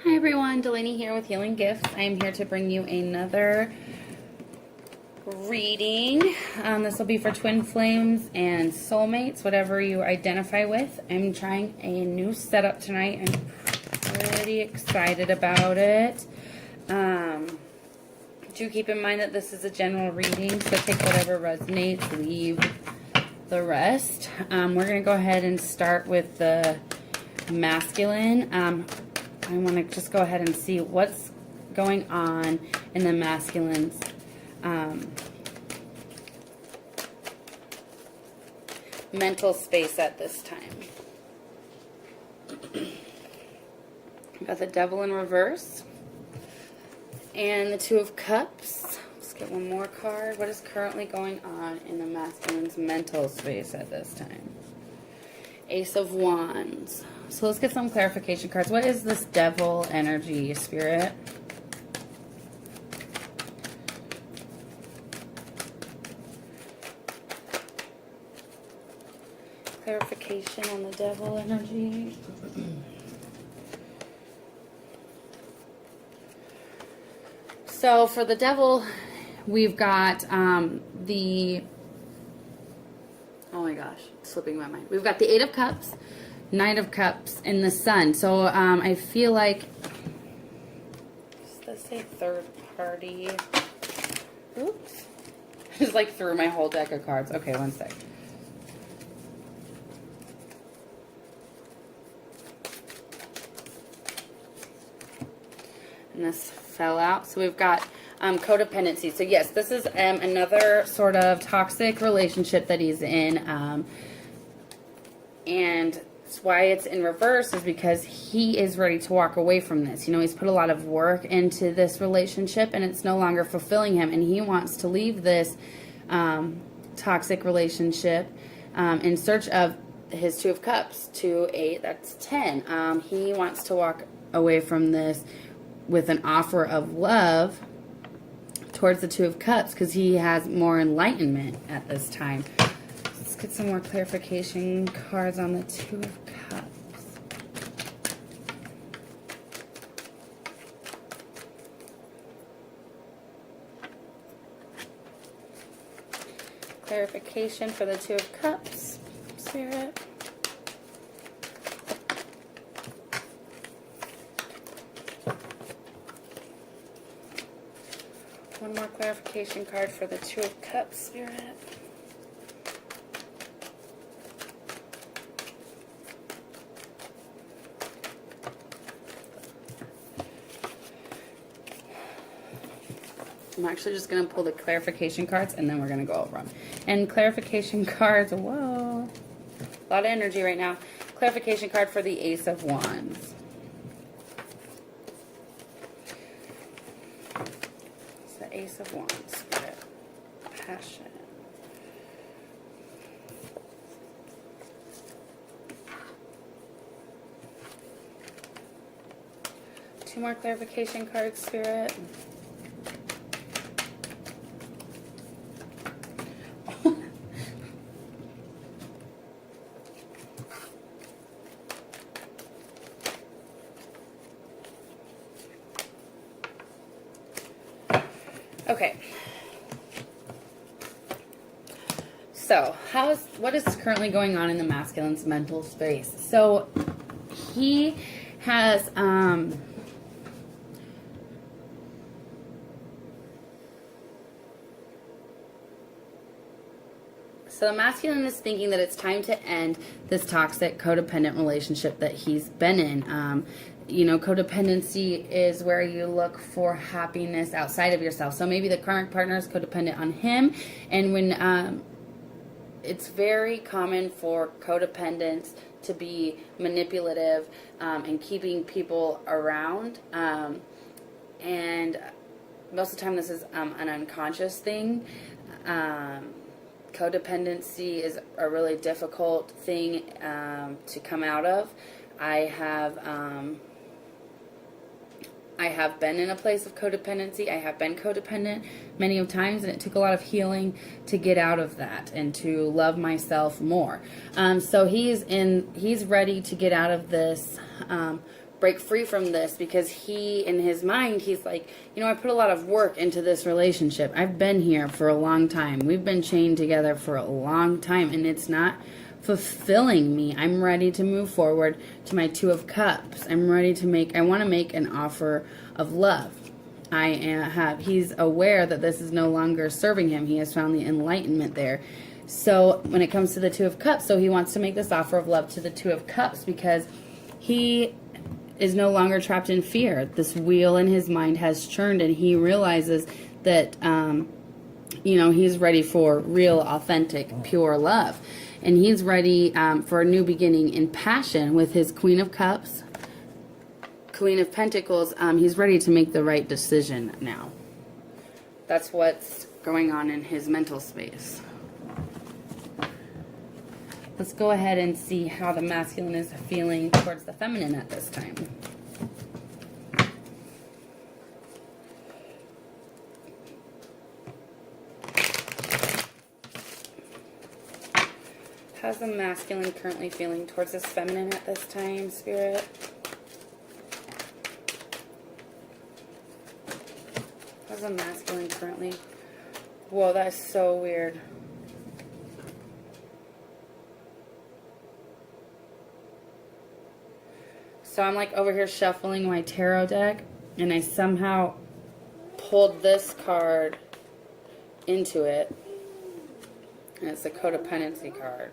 Hi everyone, Delaney here with Healing Gifts. I am here to bring you another reading. This will be for Twin Flames and Soulmates, whatever you identify with. I'm trying a new setup tonight. I'm pretty excited about it. Do keep in mind that this is a general reading, so take whatever resonates, leave the rest. We're going to go ahead and start with the masculine. I want to just go ahead and see what's going on in the masculine's mental space at this time. Got the Devil in reverse and the Two of Cups. Let's get one more card. What is currently going on in the masculine's mental space at this time? Ace of Wands. So let's get some clarification cards. What is this devil energy, Spirit? Clarification on the devil energy. So for the devil, we've got the... Oh my gosh, it's slipping my mind. We've got the Eight of Cups, Knight of Cups, and the Sun. So I feel like, does this say third party? Oops. I just like threw my whole deck of cards. Okay, one sec. And this fell out. So we've got codependency. So yes, this is another sort of toxic relationship that he's in. And why it's in reverse is because he is ready to walk away from this. You know, he's put a lot of work into this relationship and it's no longer fulfilling him. And he wants to leave this toxic relationship in search of his Two of Cups. 2, 8, that's 10. He wants to walk away from this with an offer of love towards the Two of Cups because he has more enlightenment at this time. Let's get some more clarification cards on the Two of Cups. Clarification for the Two of Cups, Spirit. One more clarification card for the Two of Cups, Spirit. I'm actually just going to pull the clarification cards and then we're going to go over them. And clarification cards, whoa, a lot of energy right now. Clarification card for the Ace of Wands. It's the Ace of Wands, Spirit. Passion. Two more clarification cards, Spirit. Okay. So, what is currently going on in the masculine's mental space? So, he has so the masculine is thinking that it's time to end this toxic codependent relationship that he's been in. You know, codependency is where you look for happiness outside of yourself. So maybe the current partner is codependent on him. And when it's very common for codependents to be manipulative and keeping people around. And most of the time this is an unconscious thing. Codependency is a really difficult thing to come out of. I have been in a place of codependency. I have been codependent many of times, and it took a lot of healing to get out of that and to love myself more. So he's ready to get out of this break free from this, because he, in his mind, he's like, you know, I put a lot of work into this relationship. I've been here for a long time. We've been chained together for a long time, and it's not fulfilling me. I'm ready to move forward to my Two of Cups. I want to make an offer of love. He's aware that this is no longer serving him. He has found the enlightenment there. So when it comes to the Two of Cups, so he wants to make this offer of love to the Two of Cups, because he is no longer trapped in fear. This wheel in his mind has churned, and he realizes that, you know, he's ready for real, authentic, pure love. And he's ready for a new beginning in passion with his Queen of Cups, Queen of Pentacles. He's ready to make the right decision now. That's what's going on in his mental space. Let's go ahead and see how the masculine is feeling towards the feminine at this time. How's the masculine currently feeling towards this feminine at this time, Spirit? How's the masculine currently? Whoa, that's so weird. So I'm like over here shuffling my tarot deck, and I somehow pulled this card into it, and it's the codependency card.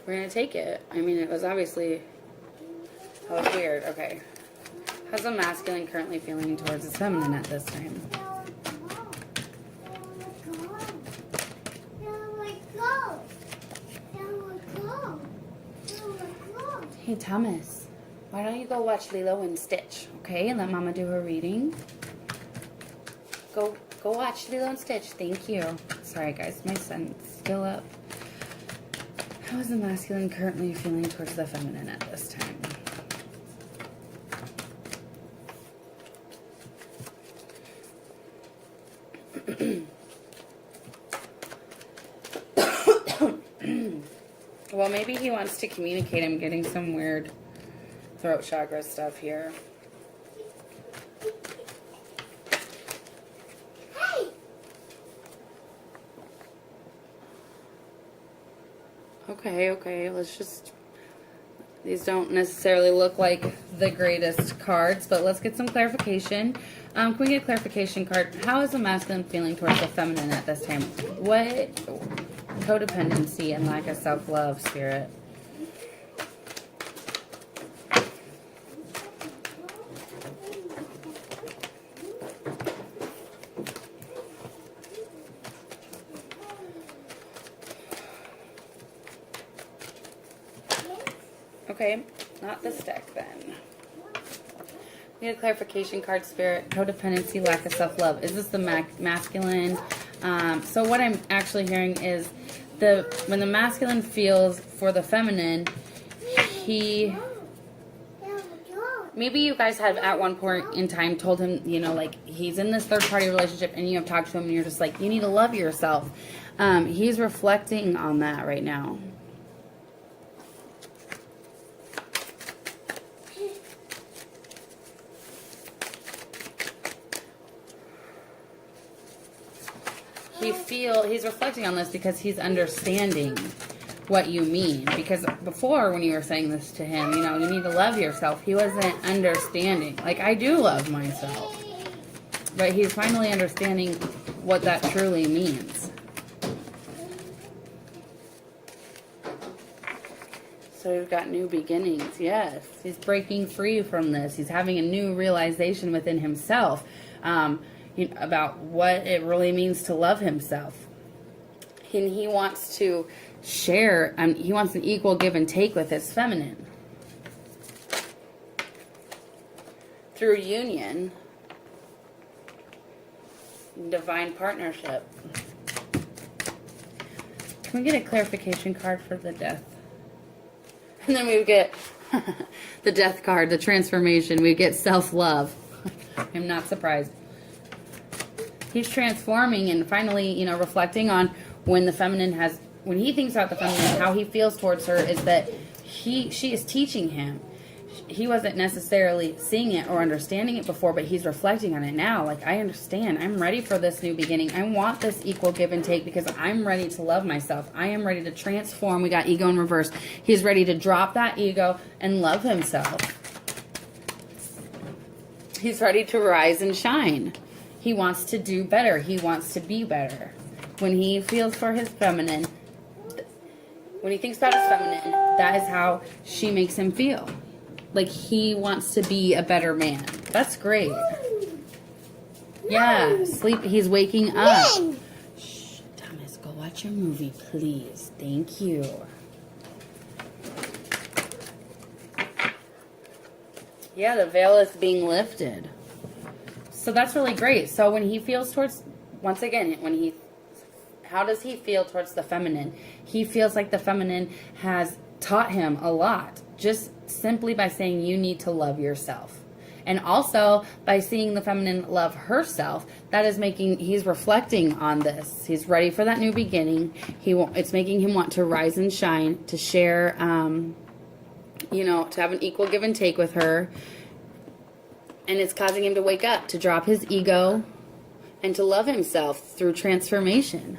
We're going to take it. I mean, it was obviously, that was weird. Okay. How's the masculine currently feeling towards the feminine at this time? Hey, Thomas, why don't you go watch Lilo and Stitch, okay? And let Mama do her reading. Go watch Lilo and Stitch. Thank you. Sorry, guys. My son's still up. How is the masculine currently feeling towards the feminine at this time? Well, maybe he wants to communicate. I'm getting some weird throat chakra stuff here. Okay, let's just... These don't necessarily look like the greatest cards, but let's get some clarification. Can we get a clarification card? How is the masculine feeling towards the feminine at this time? What codependency and lack of self-love, Spirit? Okay, not this deck then. We need a clarification card, Spirit. Codependency, lack of self-love. Is this the masculine? So what I'm actually hearing is when the masculine feels for the feminine, maybe you guys have at one point in time told him, you know, like he's in this third-party relationship, and you have talked to him and you're just like, you need to love yourself. He's reflecting on that right now. He's reflecting on this because he's understanding what you mean. Because before, when you were saying this to him, you know, you need to love yourself, he wasn't understanding. Like, I do love myself. But he's finally understanding what that truly means. So we've got new beginnings. Yes, he's breaking free from this. He's having a new realization within himself. About what it really means to love himself. And he wants to share, he wants an equal give and take with his feminine. Through union, divine partnership. Can we get a clarification card for the death? And then we would get the death card, the transformation. We get self-love. I'm not surprised. He's transforming and finally, you know, reflecting on when the feminine has, when he thinks about the feminine, how he feels towards her is that she is teaching him. He wasn't necessarily seeing it or understanding it before, but he's reflecting on it now. Like, I understand. I'm ready for this new beginning. I want this equal give and take because I'm ready to love myself. I am ready to transform. We got ego in reverse. He's ready to drop that ego and love himself. He's ready to rise and shine. He wants to do better. He wants to be better. When he feels for his feminine, when he thinks about his feminine, that is how she makes him feel. Like he wants to be a better man. That's great. Yeah, sleep. He's waking up. Shh, Thomas, go watch your movie, please. Thank you. Yeah, the veil is being lifted. So that's really great. So when he feels towards, once again, how does he feel towards the feminine? He feels like the feminine has taught him a lot. Just simply by saying you need to love yourself. And also by seeing the feminine love herself, that is making, he's reflecting on this. He's ready for that new beginning. It's making him want to rise and shine, to share, you know, to have an equal give and take with her. And it's causing him to wake up, to drop his ego, and to love himself through transformation.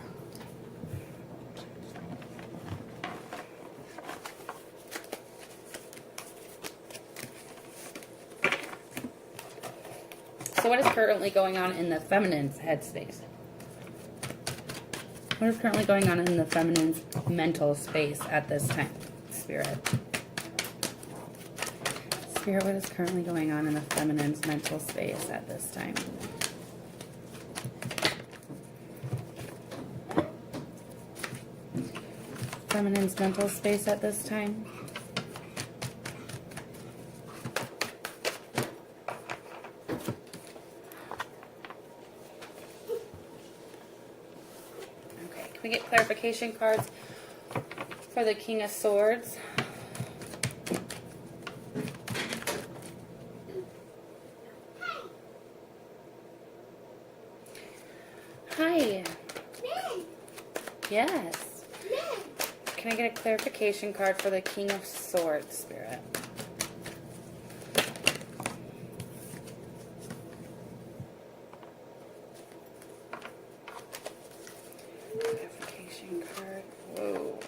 So what is currently going on in the feminine's headspace? What is currently going on in the feminine's mental space at this time, Spirit? Spirit, what is currently going on in the feminine's mental space at this time? Feminine's mental space at this time? Okay, can we get clarification cards for the King of Swords? Hi. Yes. Can I get a clarification card for the King of Swords, Spirit? Clarification card. Whoa.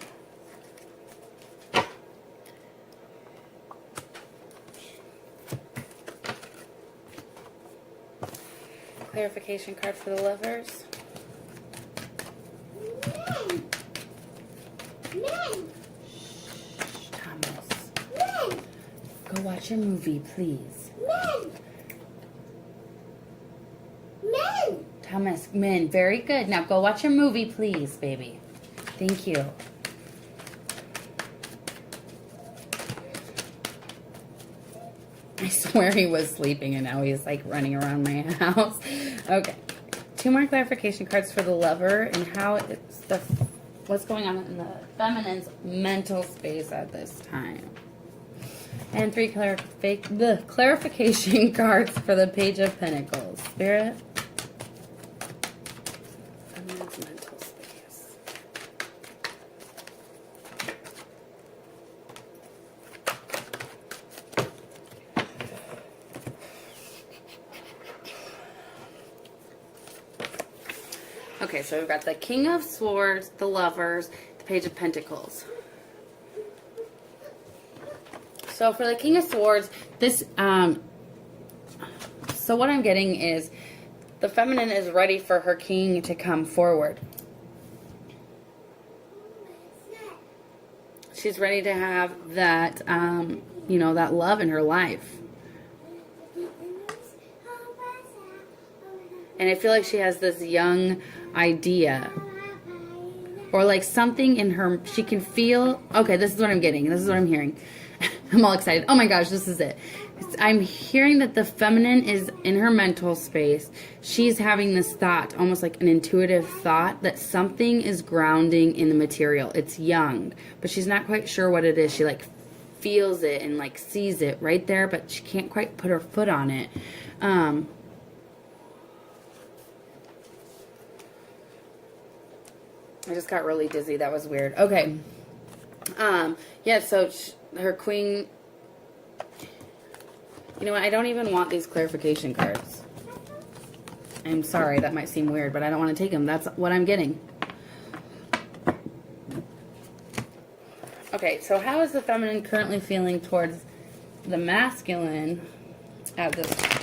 Clarification card for the Lovers. Thomas, go watch a movie, please. Thomas, men, very good. Now go watch a movie, please, baby. Thank you. I swear he was sleeping and now he's like running around my house. Okay. 2 more clarification cards for the Lover and how it's what's going on in the feminine's mental space at this time. And 3 clarification cards for the Page of Pentacles. Spirit. Feminine's mental space. Okay, so we've got the King of Swords, the Lovers, the Page of Pentacles. So for the King of Swords, this, so what I'm getting is the feminine is ready for her king to come forward. She's ready to have that, you know, that love in her life. And I feel like she has this young idea. Or like something in her, she can feel, okay, this is what I'm getting. This is what I'm hearing. I'm all excited. Oh my gosh, this is it. I'm hearing that the feminine is in her mental space. She's having this thought, almost like an intuitive thought, that something is grounding in the material. It's young, but she's not quite sure what it is. She like feels it and like sees it right there, but she can't quite put her foot on it. I just got really dizzy. That was weird. Okay. Yeah, so her queen... You know what? I don't even want these clarification cards. I'm sorry. That might seem weird, but I don't want to take them. That's what I'm getting. Okay, so how is the feminine currently feeling towards the masculine at this time?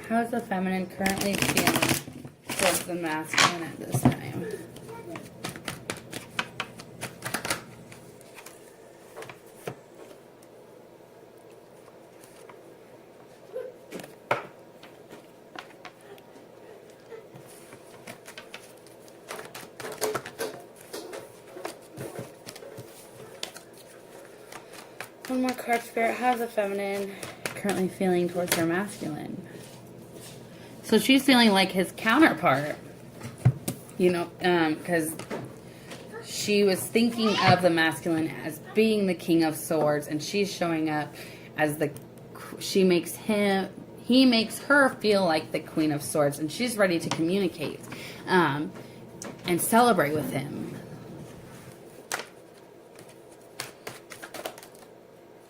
How is the feminine currently feeling towards the masculine at this time? One more card, Spirit. How's the feminine currently feeling towards her masculine? So she's feeling like his counterpart, you know, because she was thinking of the masculine as being the King of Swords, and she's showing up as he makes her feel like the Queen of Swords, and she's ready to communicate and celebrate with him.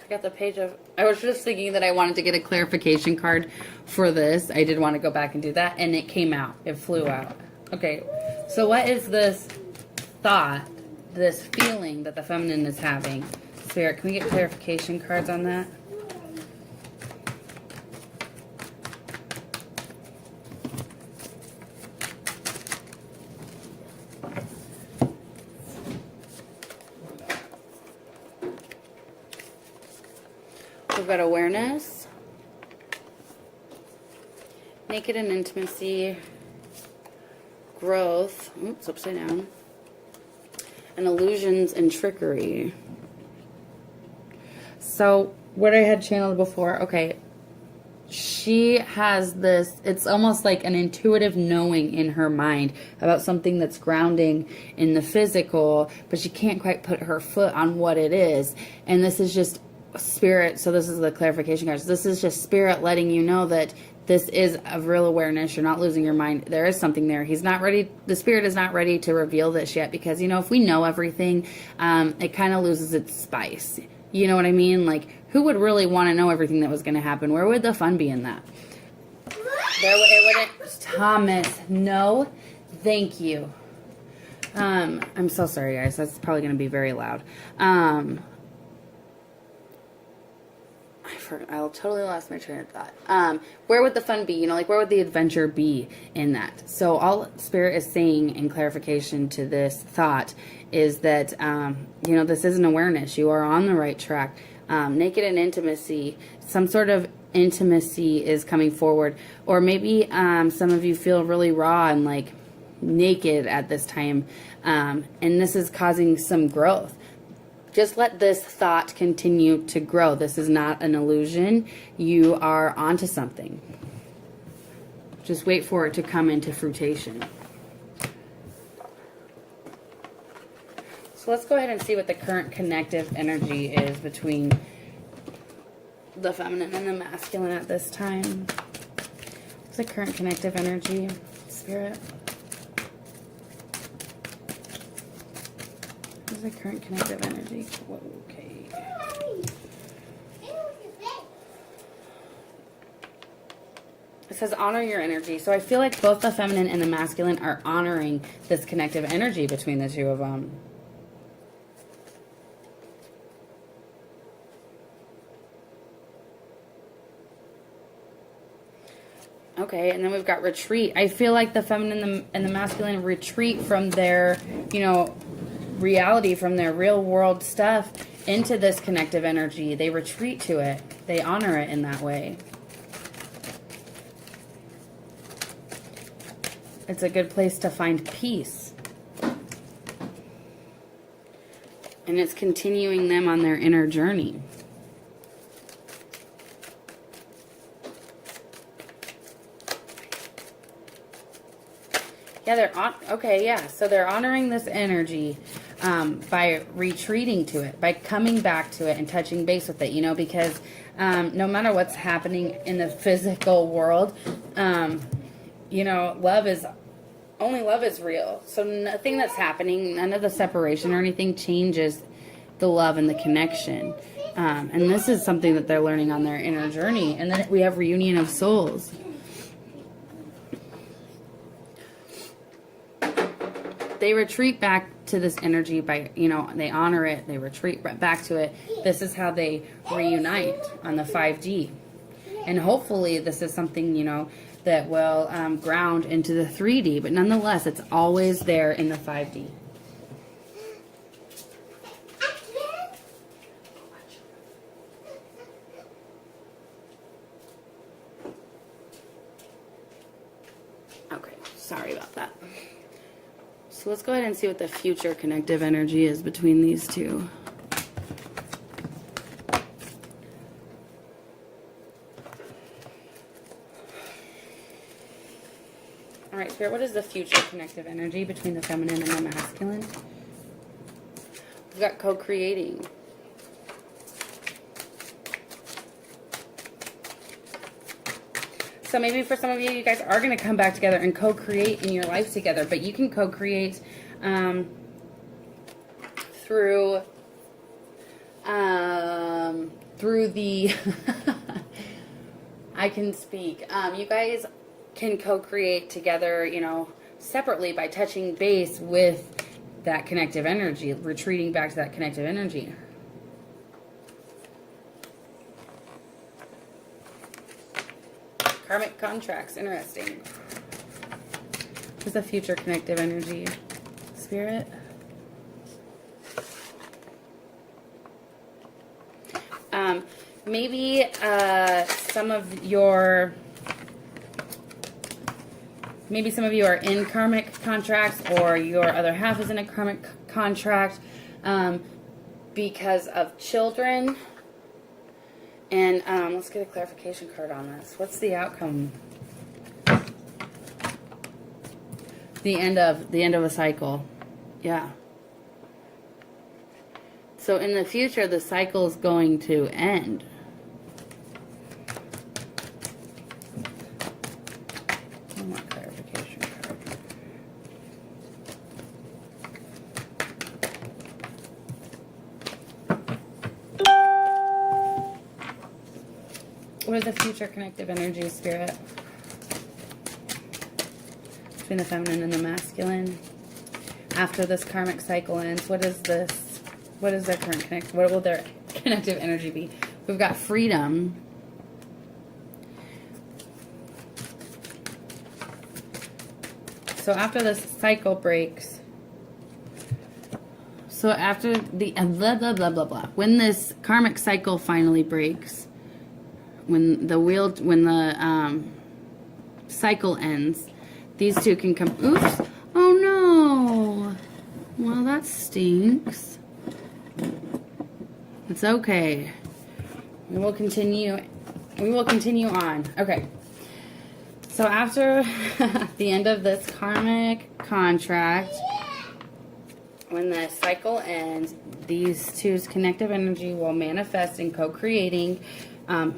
Got the page of... I was just thinking that I wanted to get a clarification card for this. I did want to go back and do that, and it came out. It flew out. Okay, so what is this thought, this feeling that the feminine is having? Spirit, can we get clarification cards on that? We've got awareness, naked and intimacy, growth, oops, upside down, and illusions and trickery. So what I had channeled before, okay, she has this, it's almost like an intuitive knowing in her mind about something that's grounding in the physical, but she can't quite put her foot on what it is. And this is just Spirit, so this is the clarification cards. This is just Spirit letting you know that this is a real awareness. You're not losing your mind. There is something there. He's not ready. The Spirit is not ready to reveal this yet, because, you know, if we know everything, it kind of loses its spice. You know what I mean? Like, who would really want to know everything that was going to happen? Where would the fun be in that? It wouldn't. Thomas, no, thank you. I'm so sorry, guys. That's probably going to be very loud. I totally lost my train of thought. Where would the fun be? You know, like, where would the adventure be in that? So all Spirit is saying in clarification to this thought is that, you know, this is an awareness. You are on the right track. Naked and intimacy, some sort of intimacy is coming forward. Or maybe some of you feel really raw and, like, naked at this time. And this is causing some growth. Just let this thought continue to grow. This is not an illusion. You are onto something. Just wait for it to come into fruition. So let's go ahead and see what the current connective energy is between the feminine and the masculine at this time. What's the current connective energy, Spirit? The current connective energy. Whoa, okay. It says honor your energy. So I feel like both the feminine and the masculine are honoring this connective energy between the two of them. Okay, and then we've got retreat. I feel like the feminine and the masculine retreat from their, you know, reality, from their real world stuff into this connective energy. They retreat to it. They honor it in that way. It's a good place to find peace. And it's continuing them on their inner journey. Yeah, they're on. Okay, yeah. So they're honoring this energy by retreating to it, by coming back to it and touching base with it, you know, because no matter what's happening in the physical world, You know, only love is real. So nothing that's happening, none of the separation or anything changes the love and the connection. And this is something that they're learning on their inner journey. And then we have reunion of souls. They retreat back to this energy by, you know, they honor it. They retreat back to it. This is how they reunite on the 5D. And hopefully this is something, you know, that will ground into the 3D. But nonetheless, it's always there in the 5D. Okay, sorry about that. So let's go ahead and see what the future connective energy is between these two. All right, Spirit, what is the future connective energy between the feminine and the masculine? We've got co-creating. So maybe for some of you, you guys are going to come back together and co-create in your life together. But you can co-create through the... I can speak. You guys can co-create together, you know, separately by touching base with that connective energy, retreating back to that connective energy. Karmic contracts, interesting. What's the future connective energy, Spirit? Maybe some of you are in karmic contracts, or your other half is in a karmic contract because of children. And let's get a clarification card on this. What's the outcome? The end of a cycle. Yeah. So in the future, the cycle is going to end. One more clarification card. What is the future connective energy, Spirit? Between the feminine and the masculine. After this karmic cycle ends, what is this? What is their current connect? What will their connective energy be? We've got freedom. So after this cycle breaks, so after the blah blah blah blah blah, when this karmic cycle finally breaks, when the cycle ends, these two can come. Oops! Oh no! Well, that stinks. It's okay. We will continue. We will continue on. Okay. So after the end of this karmic contract, when the cycle ends, these two's connective energy will manifest in co-creating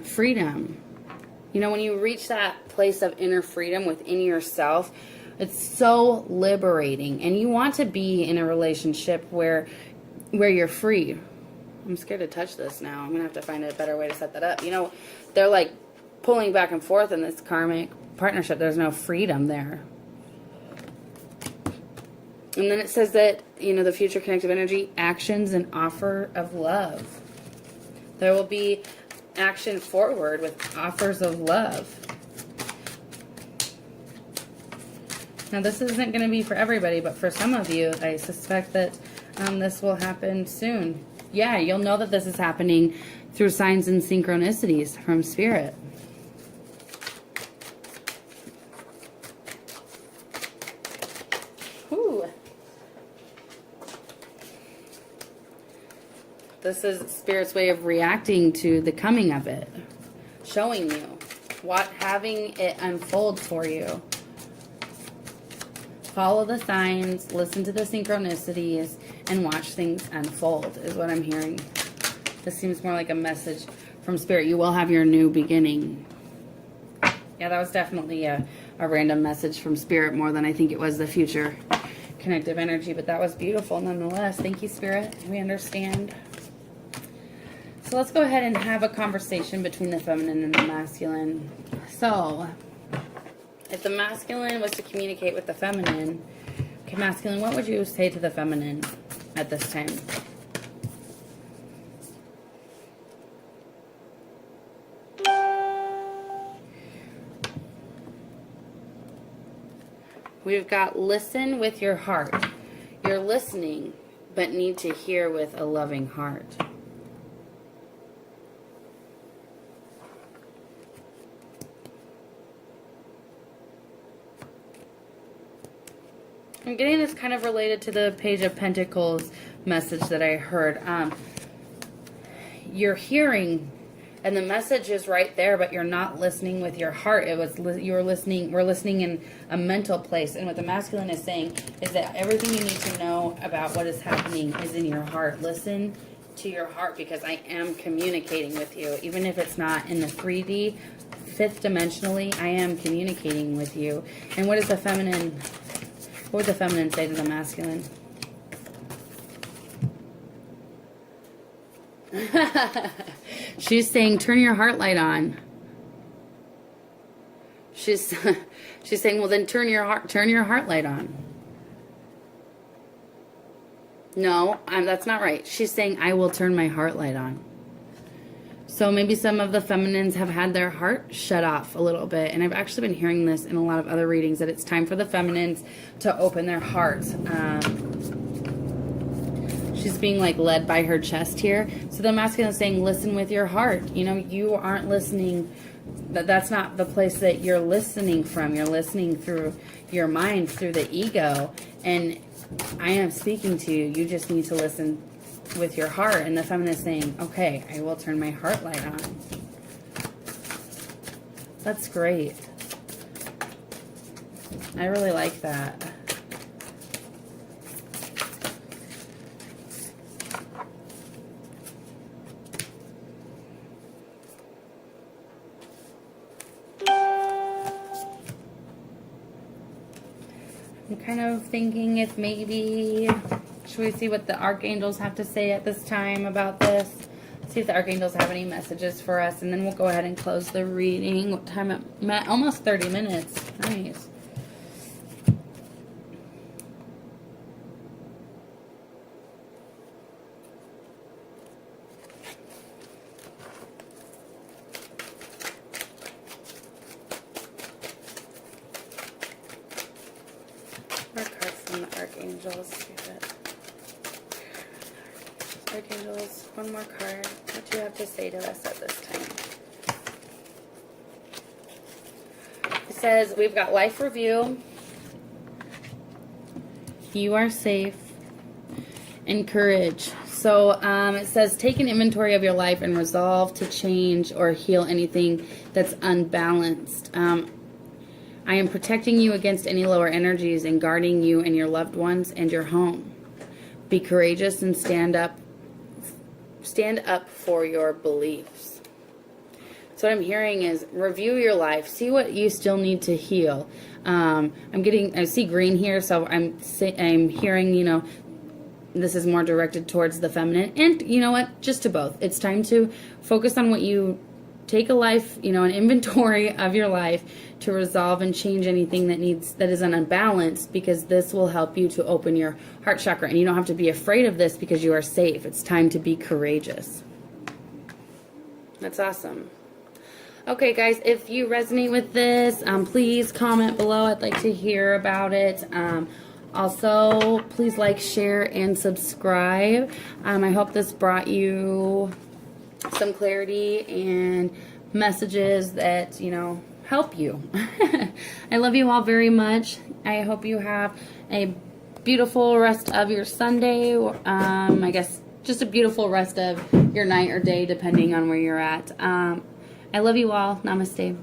freedom. You know, when you reach that place of inner freedom within yourself, it's so liberating. And you want to be in a relationship where you're free. I'm scared to touch this now. I'm going to have to find a better way to set that up. You know, they're like pulling back and forth in this karmic partnership. There's no freedom there. And then it says that, you know, the future connective energy, actions and offer of love. There will be action forward with offers of love. Now, this isn't going to be for everybody, but for some of you, I suspect that this will happen soon. Yeah, you'll know that this is happening through signs and synchronicities from Spirit. Whew. This is Spirit's way of reacting to the coming of it. Showing you having it unfold for you. Follow the signs, listen to the synchronicities, and watch things unfold is what I'm hearing. This seems more like a message from Spirit. You will have your new beginning. Yeah, that was definitely a random message from Spirit more than I think it was the future connective energy, but that was beautiful nonetheless. Thank you, Spirit. We understand. So let's go ahead and have a conversation between the feminine and the masculine. So, if the masculine was to communicate with the feminine, okay, masculine, what would you say to the feminine at this time? We've got listen with your heart. You're listening, but need to hear with a loving heart. I'm getting this kind of related to the Page of Pentacles message that I heard. You're hearing, and the message is right there, but you're not listening with your heart. We're listening in a mental place. And what the masculine is saying is that everything you need to know about what is happening is in your heart. Listen to your heart, because I am communicating with you. Even if it's not in the 3D, fifth dimensionally, I am communicating with you. And what is the feminine? What would the feminine say to the masculine? She's saying, turn your heart light on. She's saying, well, then turn your heart light on. No, that's not right. She's saying, I will turn my heart light on. So maybe some of the feminines have had their heart shut off a little bit. And I've actually been hearing this in a lot of other readings, that it's time for the feminines to open their hearts. She's being like led by her chest here. So the masculine is saying, listen with your heart. You know, you aren't listening. That's not the place that you're listening from. You're listening through your mind, through the ego. And I am speaking to you. You just need to listen with your heart. And the feminine is saying, okay, I will turn my heart light on. That's great. I really like that. I'm kind of thinking if maybe, should we see what the archangels have to say at this time about this? See if the archangels have any messages for us, and then we'll go ahead and close the reading. What time it met? Almost 30 minutes. Nice. More cards from the archangels. Archangels, one more card. What do you have to say to us at this time? It says, we've got life review. You are safe. And courage. So it says, take an inventory of your life and resolve to change or heal anything that's unbalanced. I am protecting you against any lower energies and guarding you and your loved ones and your home. Be courageous and stand up for your beliefs. So what I'm hearing is review your life. See what you still need to heal. I see green here, so I'm hearing, you know, this is more directed towards the feminine. And you know what? Just to both. It's time to focus on what you take a life, you know, an inventory of your life to resolve and change anything that is unbalanced, because this will help you to open your heart chakra. And you don't have to be afraid of this because you are safe. It's time to be courageous. That's awesome. Okay, guys, if you resonate with this, please comment below. I'd like to hear about it. Also, please like, share, and subscribe. I hope this brought you some clarity and messages that, you know, help you. I love you all very much. I hope you have a beautiful rest of your Sunday. I guess just a beautiful rest of your night or day, depending on where you're at. I love you all. Namaste.